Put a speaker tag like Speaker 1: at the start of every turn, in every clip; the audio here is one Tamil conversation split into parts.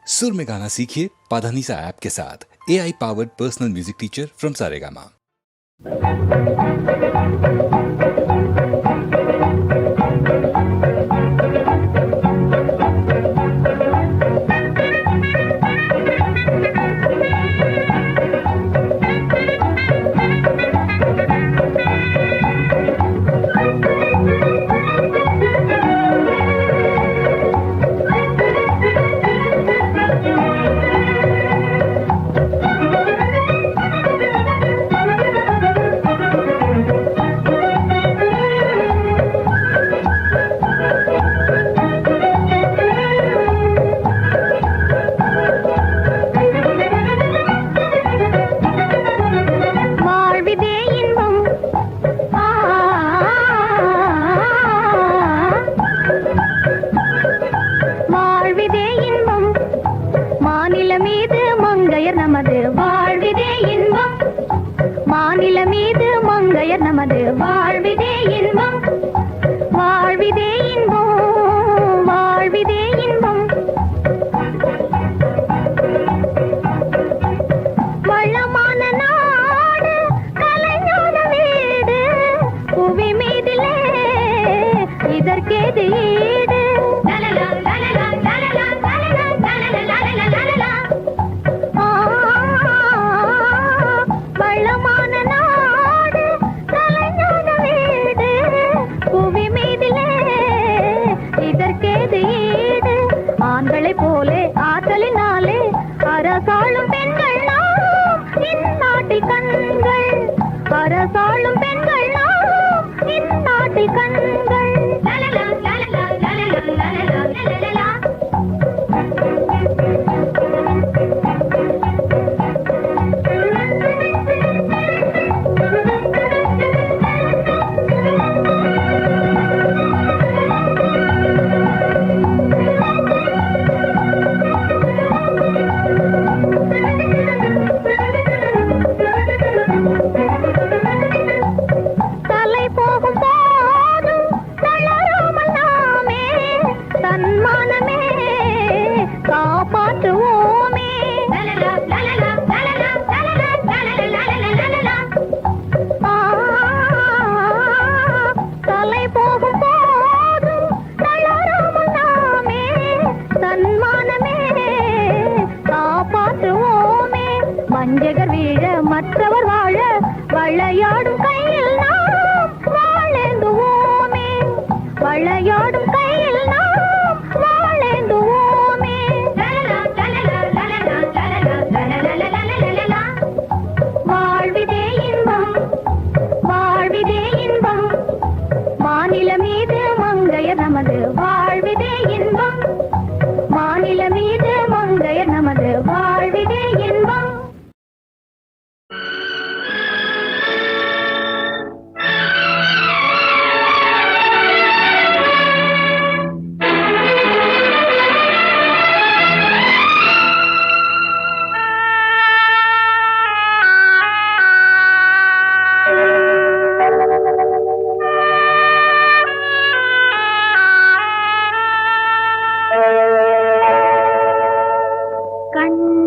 Speaker 1: सुर में गाना सीखिए पाधानीसा ऐप के साथ। AI powered personal music teacher from Saregama.
Speaker 2: நமது வாழ்விதே இன்பம், வாழ்விதே இன்பம், வாழ்விதே இன்பம். வளமான நாடு, கலைஞான வீடு, புவி மீதிலே இதற்கேது ஈடு. ஆண்களை போலே ஆற்றலினாலே அரசாளும் பெண்கள் நாம் இந்நாட்டில் கண்கள், அரசாளும் பெண்கள் நாம் இந்நாட்டில் கண்கள். வஞ்சகர் வீழ மற்றவர் வாழ வளையாடும் கையில் நாம் வாழேந்துவோமே, வளையாடும் கையில் நாம் வாழேந்துவோமே. வாழ்விதே இன்பம், வாழ்விதே இன்பம், மாநில மீது மங்கையர் நமது வாழ்விதே இன்பம், மாநில மீது மங்கையர் நமது வாழ்விதே இன்பம். கண்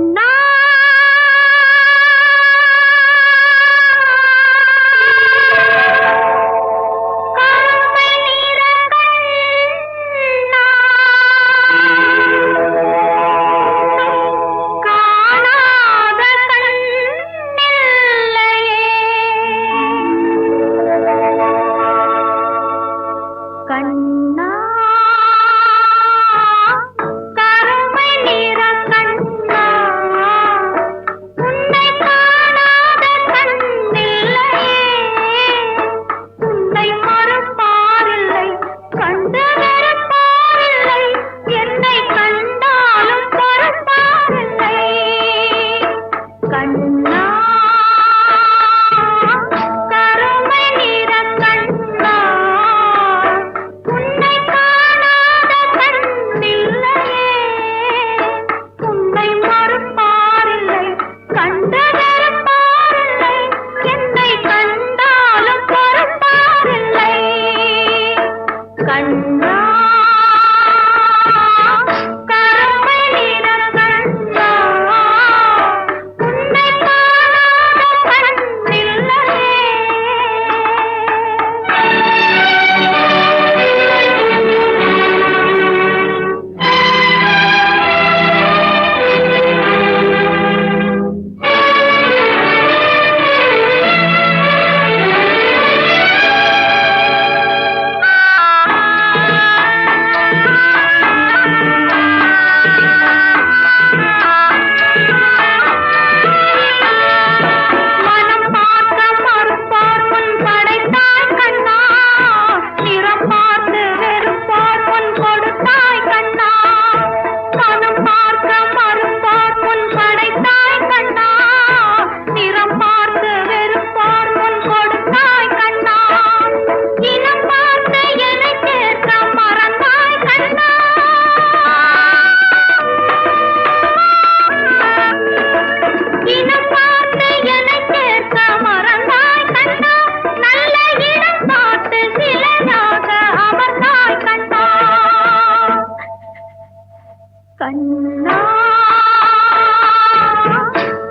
Speaker 2: கண்ணா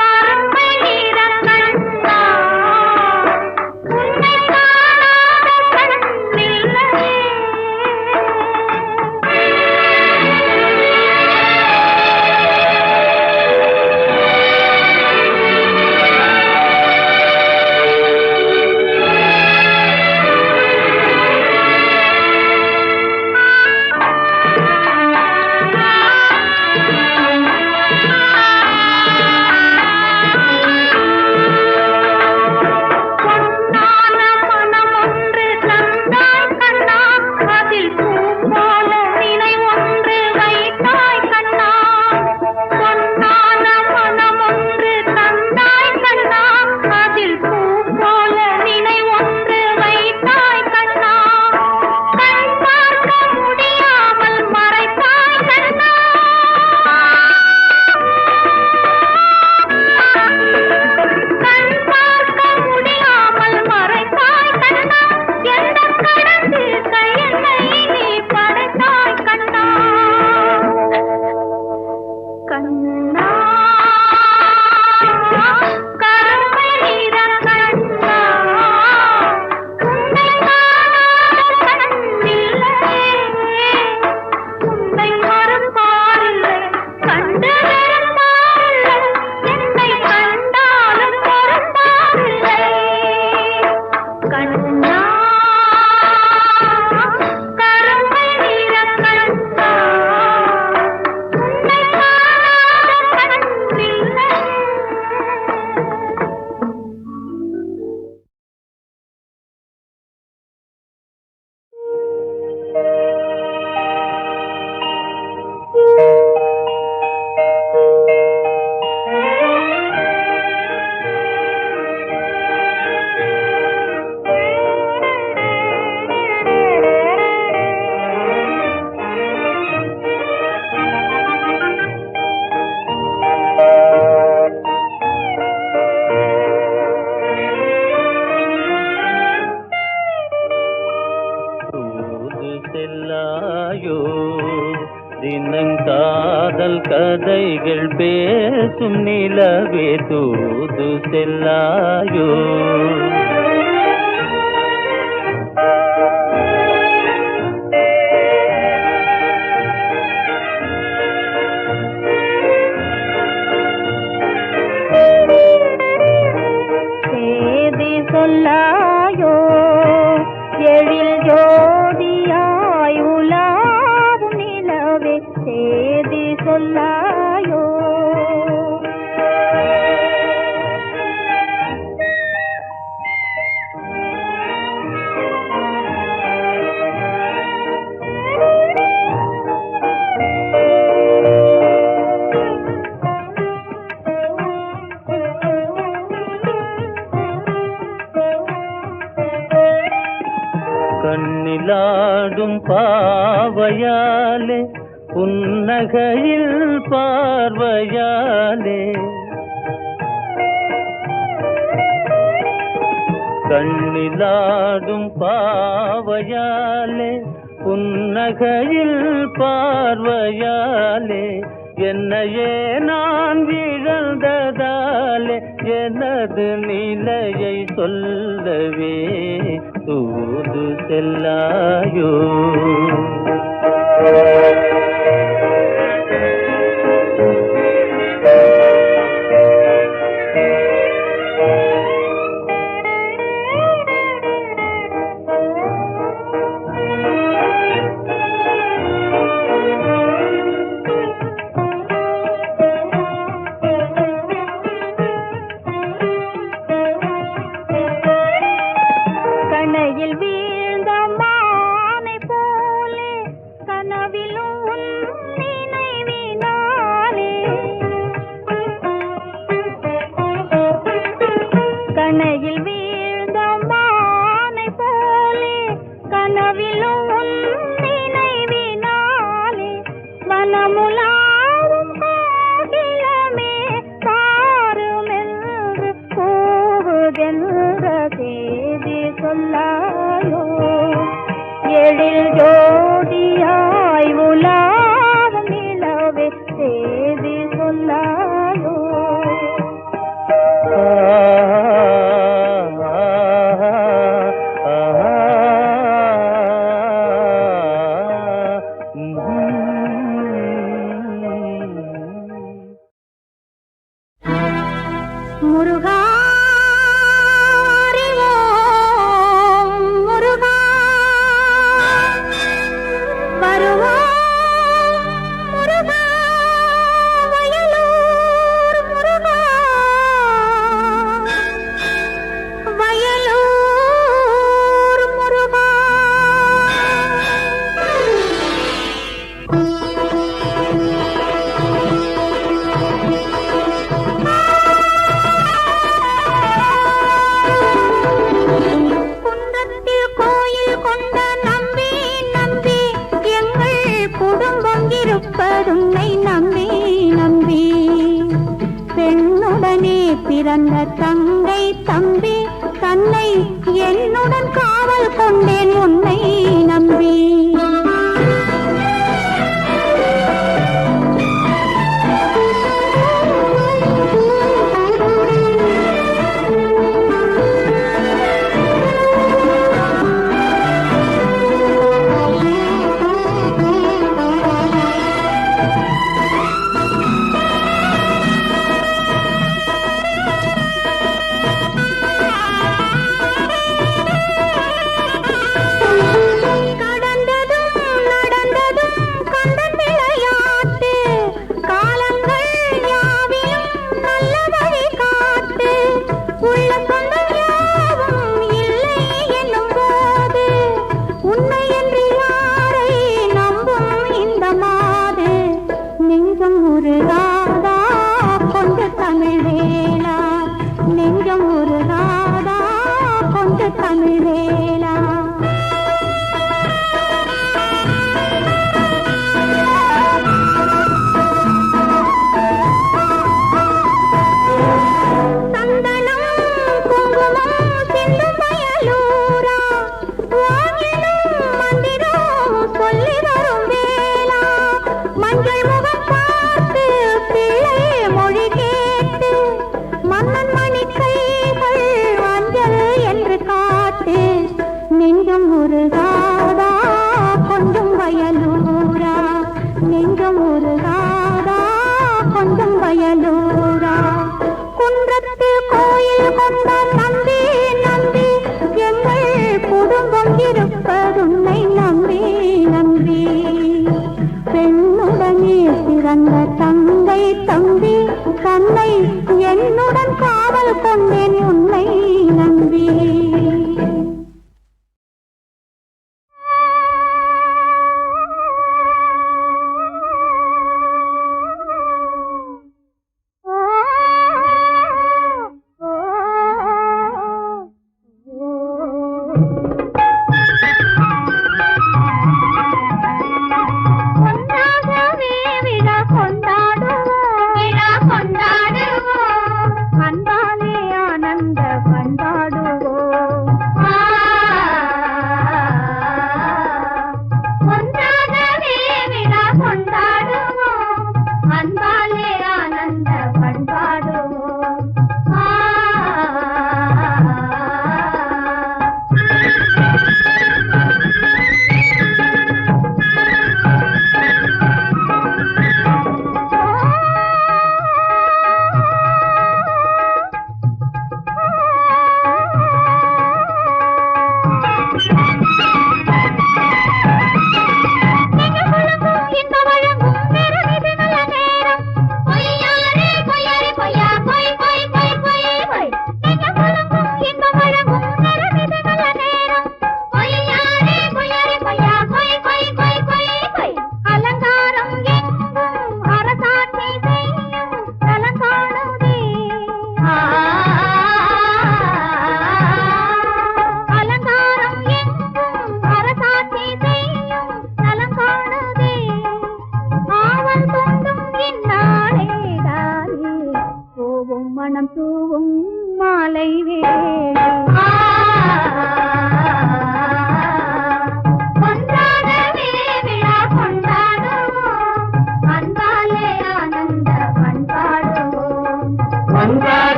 Speaker 2: கருமை நிற கண்ணா உன்னை காணாத கண்ணில்லையே
Speaker 3: தினங்காதல் கதைகள் பேசும் நிலவே தூது செல்லாயோ
Speaker 2: சேதி சொல்லாயோ எழில் ஜோதியாய் உலாவும் நிலவே சேதி சொல்லாயோ
Speaker 3: கண்ணிலாடும் பாவையாலே புன்னகையில் பார்வையாலே கண்ணிலாடும் பாவையாலே புன்னகையில் பார்வையாலே என்னையே நான் இழந்ததாலே எனது நிலையை சொல்லவே தூது செல்லாயோ
Speaker 2: கணையில் வீழ்ந்த மானை போலே கனவிலும் உன் நினைவினாலே கணையில் வீழ்ந்த மானை போலே கனவிலும் உன் நினைவினாலே வனமுலாவும் கோகிலமே பாருமென்று கூவுதென்ற சேதி சொல்லாயோ எழில் ஜோதியாய் உலாவும் நிலவே பிறந்த தங்கை தம்பி தன்னை என்னுடன் காவல் கொண்டேன் உன்னை நம்பி.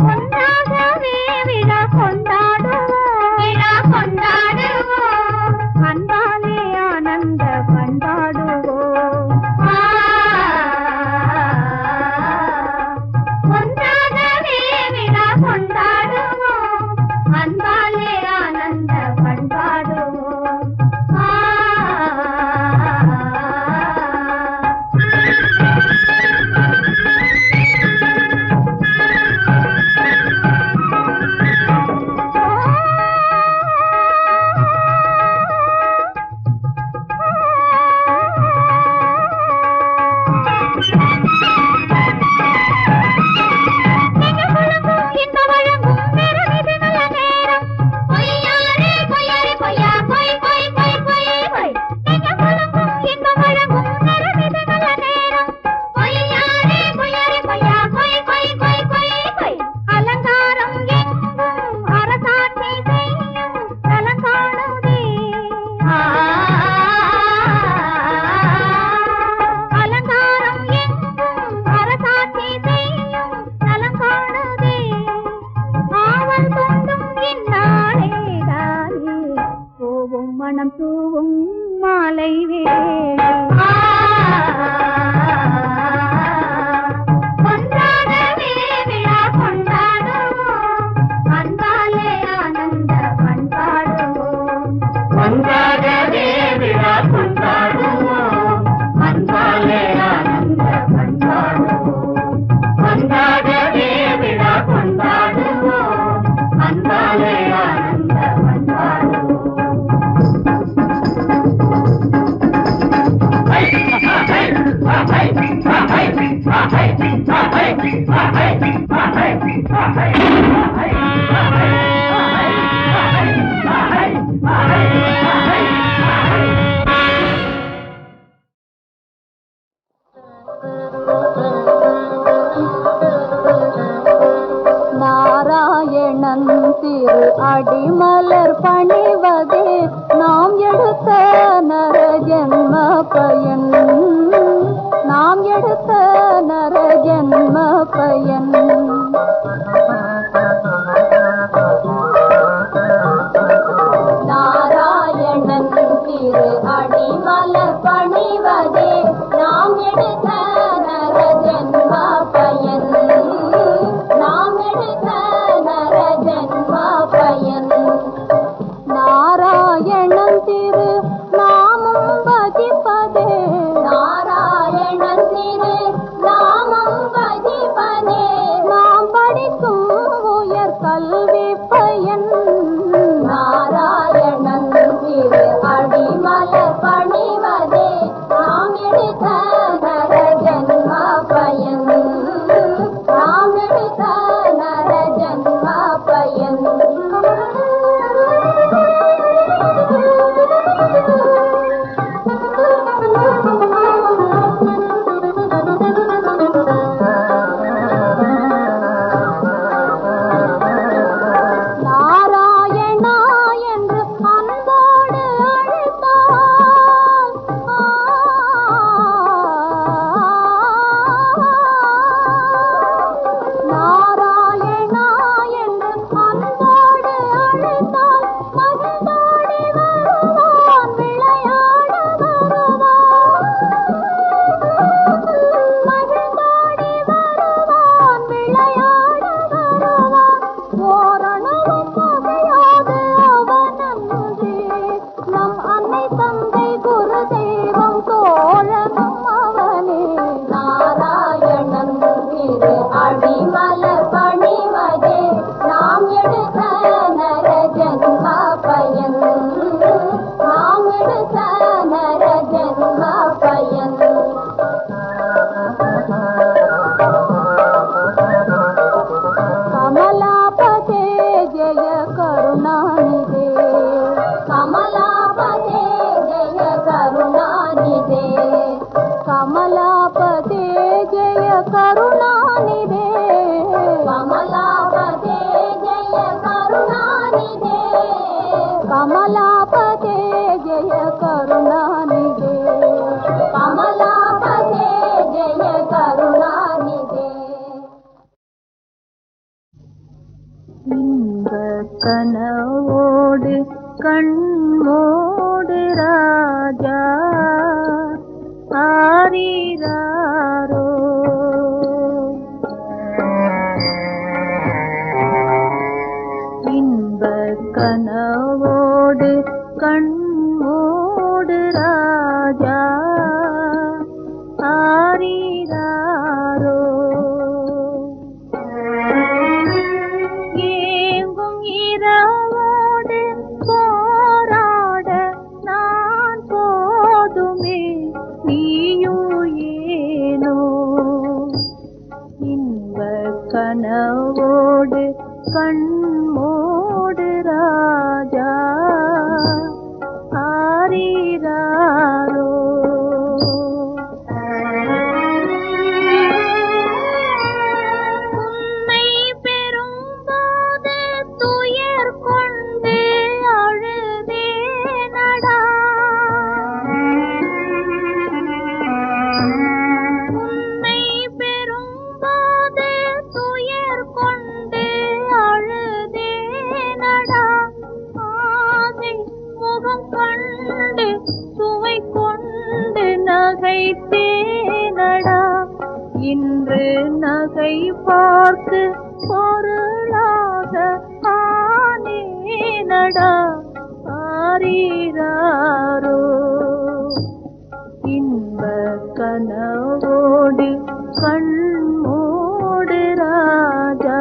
Speaker 2: ஒன்றாக பண்பாடுவோம். மனம் தூவும் மாலை வேளை கொண்டாடவே விழா கொண்டாடுவோம். அன்பாலே ஆனந்த பண்பாடுவோம்.
Speaker 3: கொண்டாடவே விழா கொண்டாடுவோம். அன்பாலே ஆனந்த பண்பாடுவோம். கொண்டாடவே விழா கொண்டாடுவோம். அன்பாலே ஆனந்த பண்பாடுவோம்.
Speaker 2: நாராயணன் திரு அடிமலர் பணிவதே நாம் எடுத்த நர ஜென்ம பயன். நாம் எடுத்த நர ஜென்ம பயன். நாராயணன் திரு அடிமலர் பணிவதே நாம் எடுத்த நர ஜென்ம பயன். நாம் எடுத்த நர ஜென்ம பயன். நாராயணன் திரு நாமம் பஜிப்பதே. நாராயணன் திரு நாமம் பஜிப்பதே நாம் படிக்கும் உயர் கல்வி பயன். நாராயணன் திரு அடிமலர் பணிவதே நாம் எடுத்த நர ஜென்ம பயன். நாம் எடுத்த நர ஜென்ம பயன். நாராயணா என்று அன்போடு அழைத்தால் நாராயணா என்று அன்போடு அழைத்தால் மகிழ்ந்தோடி வருவான் விளையாட வருவான். மகிழ்ந்தோடி வருவான் விளையாட வருவான். ஓரணமும் பகையாது அவனன்றே நம் அன்னை தந்தை குரு தெய்வம் தோழனும் அவனே. நாராயணன் திரு அடிமலர் பணிவதே நாம் எடுத்த நர ஜென்ம பயன். நாம் எடுத்த நர ஜென்ம பயன். கமலாபதே ஜெய கருணாநிதே. கமலாபதே ஜெய கருணாநிதே. கமலாபதே ஜெய கருணாநிதே. கமலாபதே ஜெய கருணாநிதே. கமலாபதே ஜெய கருணாநிதே. கமலாபதே ஜெய கருணாநிதே. இன்பக் கனவோடு கண்மோடு ராஜா ஆரீராரோ. இன்பக் கனவோடு கண்மூடு ராஜா ஆரீராரோ. ஏங்கும் இரவோடு போராட நான் போதுமே நீயும் ஏனோ. இன்பக் கனவோடு கண்மூடு ராஜா ஆரீராரோ. உன்னை பெறும்போது துயர் கொண்டு அழுதேனடா. உன்னை பெறும்போது துயர் கொண்டு அழுதேனடா. ஆசை முகம் கண்டு சுவை கொண்டு நகைத்தேனடா. இன்று நகை பார்த்து பொருளாக ஆனேனடா ஆரீராரோ. இன்பக் கனவோடு கண்மூடு ராஜா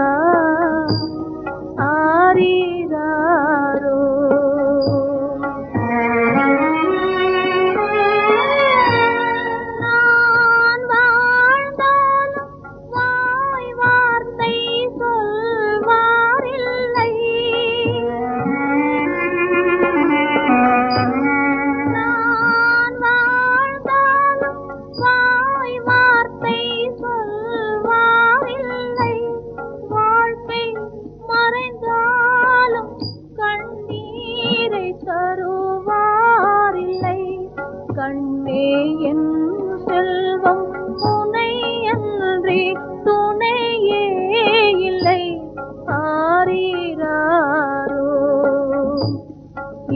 Speaker 2: ஆரீராரோ. நான் வாழ்ந்தாலும் வாய் வார்த்தை சொல்வாரில்லை. நான் வாழ்ந்தாலும் வாய் வார்த்தை சொல்வாரில்லை. வாழ்க்கை மறைந்தாலும் கண்ணீரை தருவாரில்லை. கண்ணே என் செல்வம் துணை அன்றி துணையே இல்லை ஆரீராரோ.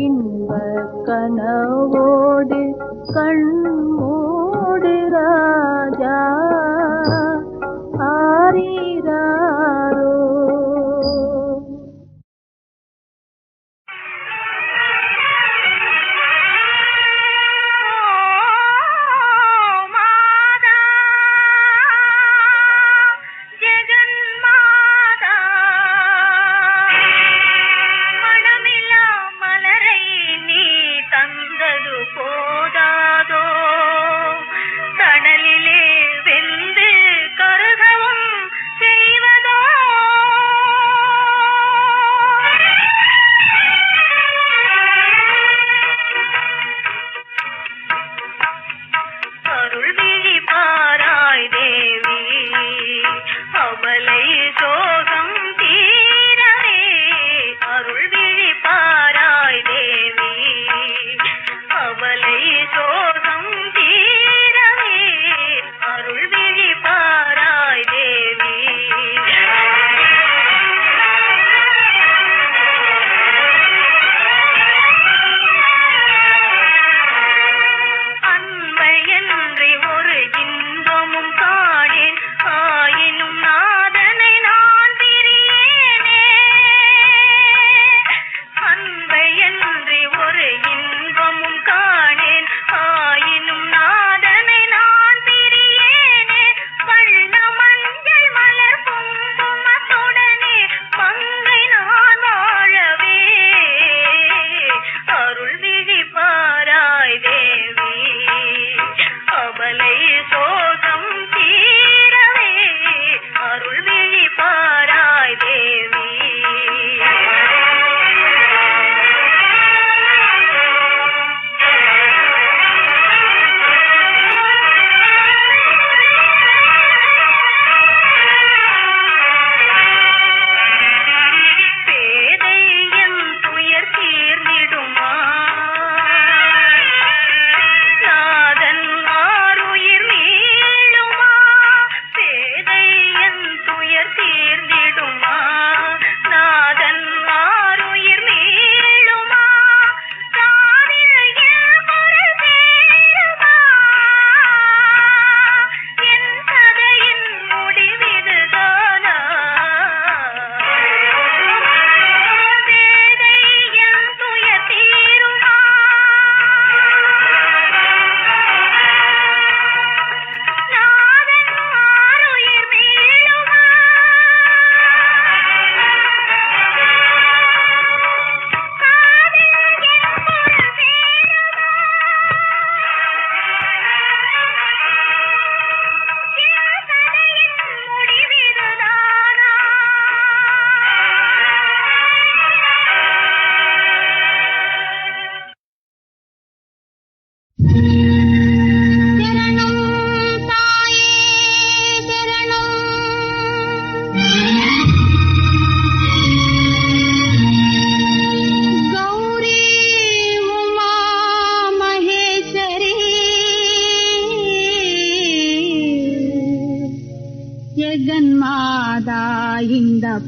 Speaker 2: இன்பக் கனவோடு கண்மூடு ராஜா ஆரீராரோ.
Speaker 3: மாதா ஜெகன்மாதா மனமில்லா மலரை நீ தந்தது போதாதோ. தடலில்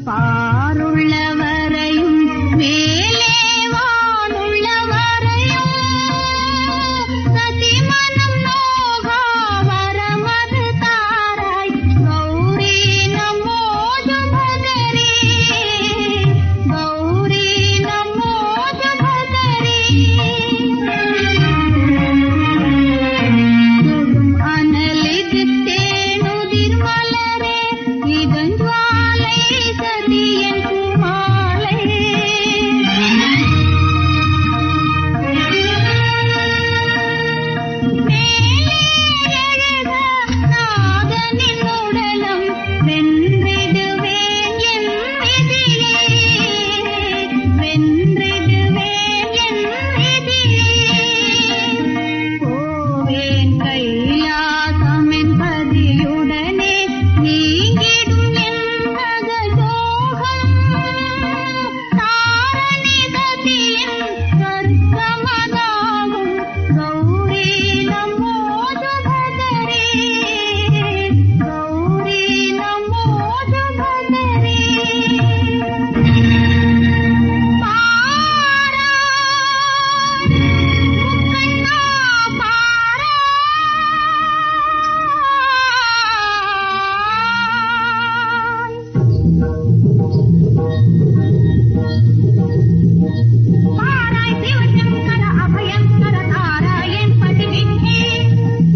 Speaker 4: பாருள்ளவரையும் மேலே வானுள்ளவரையும் சதிமனம் நோகா வரமது தாராய் கௌரி நமோ ஜுபகரி கௌரி நமோ ஜுபகரி அனலிது தேனுதிர் மலரே இதஞ்சுவாலை சதியன் குமாலை மேலே எழுத நாதனின் உடலம் வென்றிடுவேன் என் விதியே வென்றிடுவேன் என் விதியே போவேன் கைலாசமென் பதியுடனே நீங்கிடும் என் சகஜோகம் தாரணி சதியின் சொர்க்கமதாகும் கௌரி நமோ ஜுபகரி கௌரி நமோ ஜுபகரி பாரா முக்கண்ணா பாரா பாராய் சிவசங்கர அபயங்கர தாராயண் பதிவிக்கே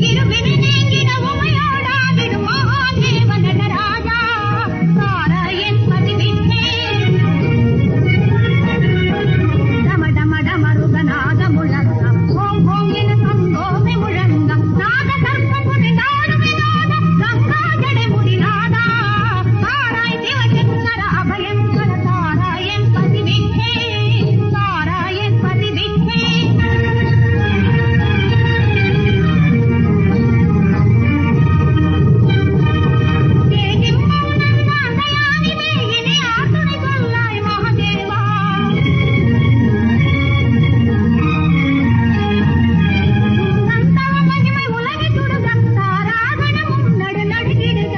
Speaker 4: இருவினை நீங்கிட உமையோடாவிடும் மகாதேவ நடராஜா தாராயண் பதிவிக்கே டம டம டமருகநாத முழங்கம் ஓம் ஓம் என சங்கோமி முழங்கம் நாத சர்ப்பமுனி நாடு வினோத கங்கா ஜடை முடிநாதா தாராய் சிவசங்கர அபயங்கர தாராயண் பதிவிக்கே தாராயண் பதிவிக்கே தேகிம் மௌனம் நாந்தயானி மேயினி ஆத்துணை சொல்லாய் மகாதேவா சந்தவ மகிமை உலகி சுடுக தாராகணமும் நடு நடுகிடுக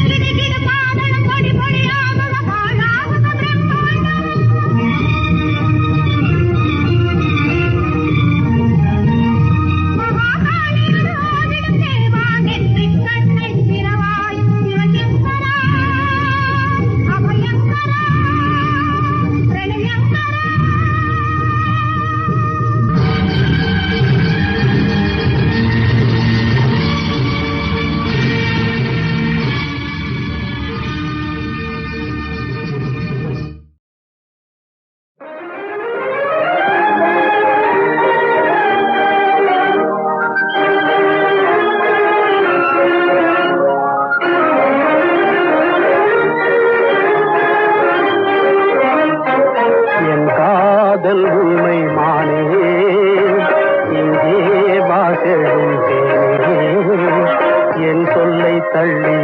Speaker 4: கிடுகிடு பாதனம் பொடி பொடியாகுக பாழாகுக பிரம்மாண்டம் மகாகாளியது ஓதிடும் தேவா நெற்றிக் கண்ணைத் திறவாய் சிவசங்கரா அபயங்கரா பிரளயங்கரா
Speaker 5: என் காதல் உண்மை மானே இங்கே வாசலும் தேனே என் சொல்லை தள்ளி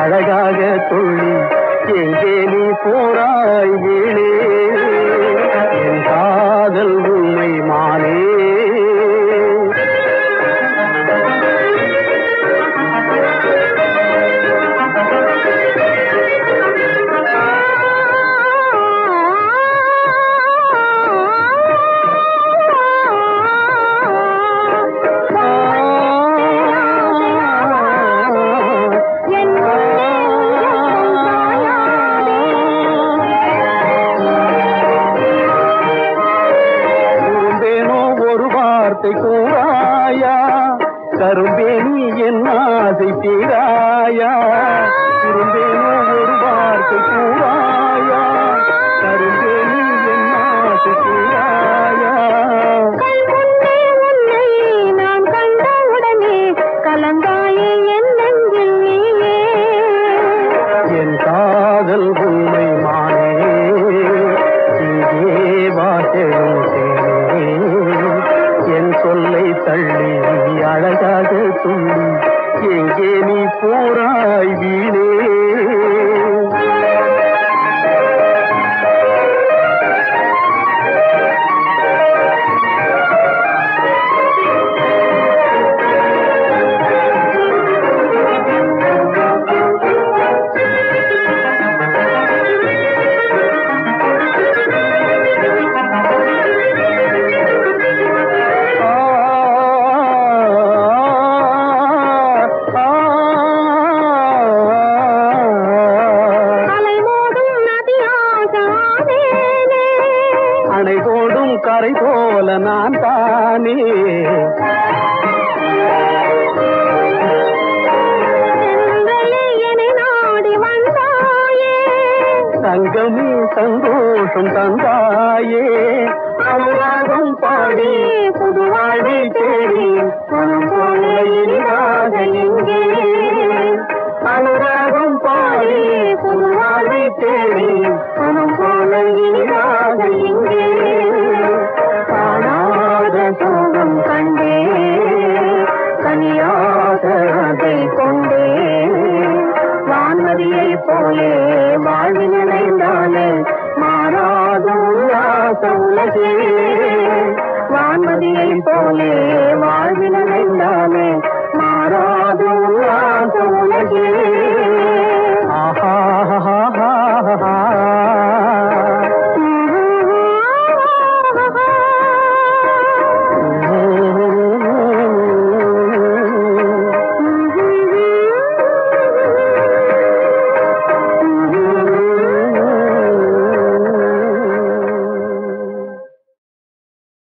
Speaker 5: அழகாக துள்ளி எங்கே நீ போராய் வீணே என் காதல் உண்மை மானே தாமரை போல நான் தானே.
Speaker 4: என்னை நாடி வந்தாயே,
Speaker 5: தங்கமே சந்தோஷம் தந்தாயே. அனுராகம் பாடி புது வாழ்வை தேடி மனம் போல இனிதாக எங்கே. அனுராகம் பாடி புது வாழ்வை தேடி மனம் போல இனிதாக எங்கே. காணாத சோகம் கண்டே, கனியாத அதை கொண்டே. வான்மதியை போலே வாழ்வி நினைந்தாலே மாறாத உல்லாச உலகே. வான்மதியை போலே வாழ்வி நினைந்தாலே மாறாத உல்லாச உலகே.